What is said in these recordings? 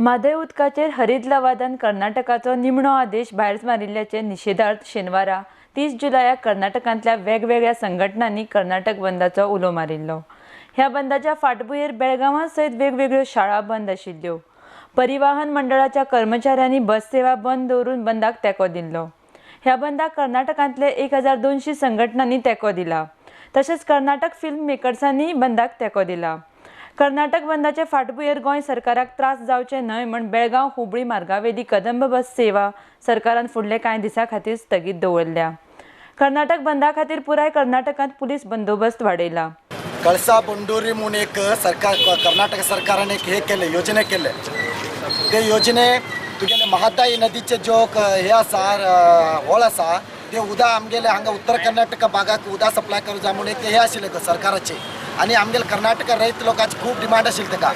म्हादय उदकाचेर हरीत लवादान कर्नाटकाचो निमणो आदेश भायर मारिल्ल्याचे निशेधार्थ शेनवारा 30 जुलयाक कर्नाटकांतल्या वेगवेगळ्या संघटनांनी कर्नाटक बंदाचो उलो मारिल्लो। ह्या बंदाच्या फाटभुंयेर बेळगांवां सयत वेगवेगळ्यो शाळा बंद आशिल्ल्यो। परिवहन मंडळाच्या कर्मचाऱ्यांनी बस सेवा बंद दवरून बंदाक तेंको दिल्लो। ह्या बंदाक कर्नाटकांतले 1200 संघटनांनी तेंको दिला। तशेंच कर्नाटक फिल्म मेकर्सांनी बंदाक तेंको दिला। कर्नाटक बंदाचे फाटभुंयेर गोंय सरकाराक त्रास जावचे न्हय म्हण बेळगांव हुबळी मार्गावेली कदंब बस सेवा सरकारान फुडले कांय दिसां खातीर स्थगीत दवरल्या। कर्नाटक बंदा खातीर पुराय कर्नाटकांत पुलीस बंदोबस्त वाडयला। कळसा बंडोरी म्हणून एक सरकार कर्नाटक सरकारान एक हे केले योजने केले। ते योजने तुगेले महादाई नदीचे जो हे आसा व्हळ आसा ते उदक आमगेले हांगा उत्तर कर्नाटक भागाक उदक सप्लाय करूं जाय म्हणून एक हे आशिल्ले सरकाराचे आणि आमगेले कर्नाटक रैत लोकांची खूब डिमांड आशिल्ली ताका।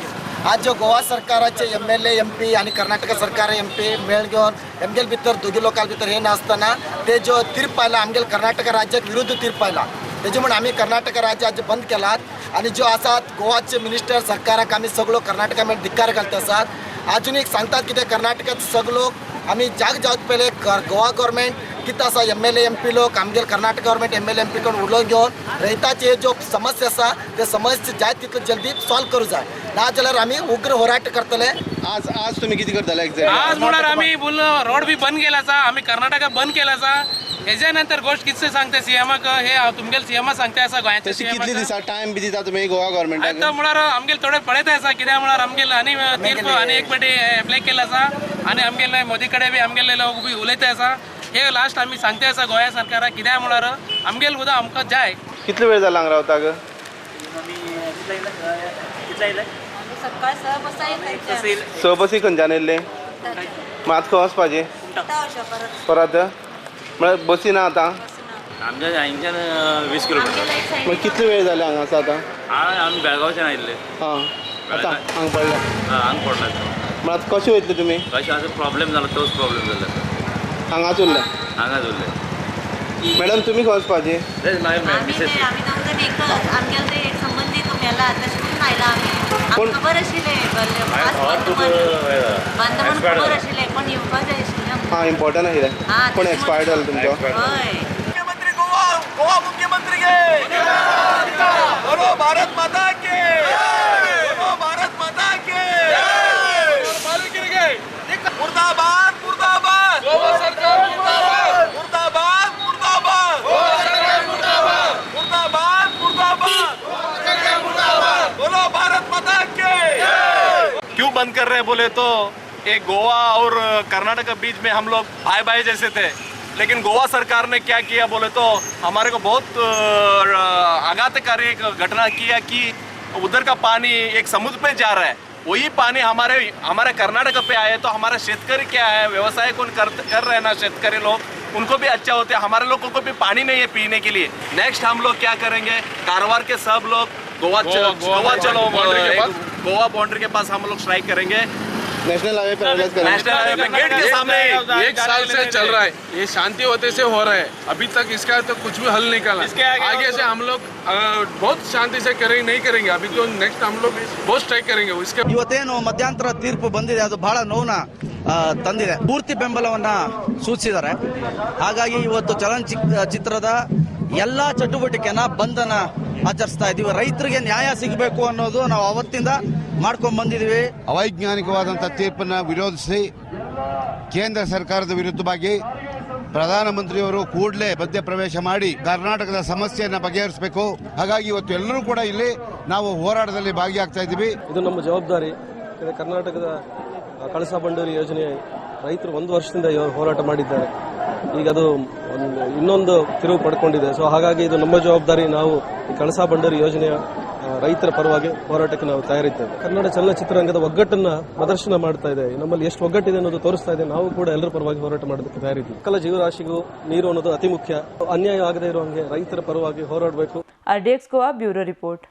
आज जो गोवा सरकाराचे MLA MP आणि कर्नाटक सरकार MP मेळ घेवन आमगेले भितर दोगी लोकां भितर हे नासतना ते जो तीर्प आयला आमगेले कर्नाटक राज्याक विरुद्ध तीर्प आयला तेजे म्हणून आमी कर्नाटक राज्य आज बंद केलात आणि जो आसात गोवाचे मिनिस्टर सरकाराक आमी सगळो कर्नाटका मेळ धिक्कार घालता आसात। अजून एक सांगतात की ते कर्नाटकाचे सगळो आमी जाग पयले गोवा गव्हर्मेंट कितें आसा MLA MP लोक आमगेले कर्नाटक गव्हर्मेंट MLA MP कडून उलोवन घेवन रैताचे जो समस्या आसा ते समस्या जाय तितले जल्दी सॉल्व करूं जाय ना जाल्यार आमी उग्र होराट करतले। आज तुम्ही किती करतले एक्झॅक्ट? आज म्हणल्यार आमी रोड बी बंद केला आसा, आमी कर्नाटका बंद केला आसा। हेच्या नंतर गोष्ट कितसे सांगते सीएमाक हे तुमगेले सीएमा सांगते आसा गोंयाचे सीएम कितली दिसा टाइम बी दिता तुम्ही गोवा गव्हर्मेंटाक? आता म्हणल्यार आमगेले थोडे पळयता आसा कित्याक म्हणल्यार आमगेले आनी तीर्प आनी एक फावटी एप्लाय केला आसा आनी आमगेले मोदी कडेन बी आमगेले लोक बी उलयता आसा। हे लास्ट आमी सांगते आसा गोंया सरकाराक कित्याक म्हणल्यार आमगेले उदक आमकां जाय। कितले वेळ जाला हांगा रावता ग? स बसी खंयच्यान येयल्ले? मात खंय वचपाचें परत म्हळ्यार बसी ना आतां? आमच्या हांगच्यान 20 किलोमीटर। मागीर कितले वेळ जाले हांगा आसा आतां? आमी बेळगांवच्यान आयिल्ले। हां आतां हांगा पडला? हांगा पडला। म्हळ्यार कशें वयतले तुमी? कशें आतां प्रॉब्लेम जाला तोच प्रॉब्लेम जाला हांगाच उरले? हांगाच उरले। मॅडम तुमी खंय वचपाचें? कोण खबर आशिल्लें पण येवपाक जाय आशिल्लें। हां इम्पॉर्टंट आशिल्लें। कोण एक्सपायर्ड जाला तुमचो? मुख्यमंत्री गोवा मुख्यमंत्री के बोलो भारत माता के बोलो भारत माता के मुर्दाबाद मुर्दाबाद गोवा सरकार मुर्दाबाद मुर्दाबाद मुर्दाबाद गोवा सरकार मुर्दाबाद मुर्दाबाद मुर्दाबाद गोवा सरकार मुर्दाबाद बोलो भारत माता के। क्यों बंद कर रहे हैं बोले तो एक गोवा और कर्नाटक के बीच में हम लोग भाई भाई जैसे थे, लेकिन गोवा सरकार ने क्या किया बोले तो हमारे को बहुत आघातकारी एक घटना किया कि उधर का पानी एक समुद्र पे जा रहा है, वही पानी हमारे कर्नाटक पे आए तो हमारा शेतकरी क्या है व्यवसाय कौन कर रहे हैं ना शेतकरी लोग उनको भी अच्छा होते हैं, हमारे लोगों को भी पानी नहीं है पीने के लिए। नेक्स्ट हम लोग क्या करेंगे कारवार के सब लोग गोवा बाउंड्री के पास हम लोग स्ट्राइक करेंगे। नेशनल हाईवे पे नेशनल हाईवे पे गेट के सामने एक साल से चल रहा है, ये शांति होते से हो रहा है, अभी तक इसका तो कुछ भी हल निकाला। आगे से हम लोग बहुत शांति से करेंगे नहीं करेंगे, अभी तो नेक्स्ट हम लोग बहुत स्ट्राइक करेंगे। इसके ಇವತ್ತೇನು ಮಧ್ಯಂತರ ತೀರ್ಪು ಬಂದಿದೆ ಅದು ಬಹಳ ನೋವನ್ನ ತಂದಿದೆ, ಪೂರ್ತಿ ಬೆಂಬಲವನ್ನ ಸೂಚಿಸಿದ್ದಾರೆ। ಹಾಗಾಗಿ ಇವತ್ತು ಚಲನಚಿತ್ರದ ಎಲ್ಲಾ ಚಟುವಟಿಕೆನ ಬಂಧನ ಆಚರಿಸ್ತಾ ಇದೀವಿ। ರೈತರಿಗೆ ನ್ಯಾಯ ಸಿಗಬೇಕು ಅನ್ನೋದು ನಾವು ಅವತ್ತಿಂದ ಮಾಡ್ಕೊಂಡು ಬಂದಿದ್ದೀವಿ। ಅವೈಜ್ಞಾನಿಕವಾದಂಥ ತೀರ್ಪನ್ನು ವಿರೋಧಿಸಿ ಕೇಂದ್ರ ಸರ್ಕಾರದ ವಿರುದ್ಧವಾಗಿ ಪ್ರಧಾನಮಂತ್ರಿಯವರು ಕೂಡಲೇ ಮಧ್ಯಪ್ರವೇಶ ಮಾಡಿ ಕರ್ನಾಟಕದ ಸಮಸ್ಯೆಯನ್ನು ಬಗೆಹರಿಸಬೇಕು। ಹಾಗಾಗಿ ಇವತ್ತು ಎಲ್ಲರೂ ಕೂಡ ಇಲ್ಲಿ ನಾವು ಹೋರಾಟದಲ್ಲಿ ಭಾಗಿಯಾಗ್ತಾ ಇದ್ದೀವಿ। ಇದು ನಮ್ಮ ಜವಾಬ್ದಾರಿ। ಕರ್ನಾಟಕದ ಕಳಸಾ ಬಂಡೂರಿ ಯೋಜನೆ ರೈತರು 1 ವರ್ಷದಿಂದ ಹೋರಾಟ ಮಾಡಿದ್ದಾರೆ, ಈಗ ಅದು ಇನ್ನೊಂದು ತಿರುವು ಪಡ್ಕೊಂಡಿದೆ। ಸೊ ಹಾಗಾಗಿ ಇದು ನಮ್ಮ ಜವಾಬ್ದಾರಿ, ನಾವು ಈ ಕಳಸಾ ಬಂಡೂರಿ ಯೋಜನೆಯ ರೈತರ ಪರವಾಗಿ ಹೋರಾಟಕ್ಕೆ ನಾವು ತಯಾರಿದ್ದೇವೆ। ಕನ್ನಡ ಚಲನಚಿತ್ರರಂಗದ ಒಗ್ಗಟ್ಟನ್ನ ಪ್ರದರ್ಶನ ಮಾಡ್ತಾ ಇದೆ, ನಮ್ಮಲ್ಲಿ ಎಷ್ಟು ಒಗ್ಗಟ್ಟಿದೆ ಅನ್ನೋದು ತೋರಿಸ್ತಾ ಇದೆ। ನಾವು ಕೂಡ ಎಲ್ಲರ ಪರವಾಗಿ ಹೋರಾಟ ಮಾಡೋದಕ್ಕೆ ತಯಾರಿದ್ದೀವಿ। ಮಕ್ಕಳ ಜೀವರಾಶಿಗೂ ನೀರು ಅನ್ನೋದು ಅತಿ ಮುಖ್ಯ, ಅನ್ಯಾಯ ಆಗದೇ ಇರೋ ಹಾಗೆ ರೈತರ ಪರವಾಗಿ ಹೋರಾಡಬೇಕು। RDX Goa bureau report.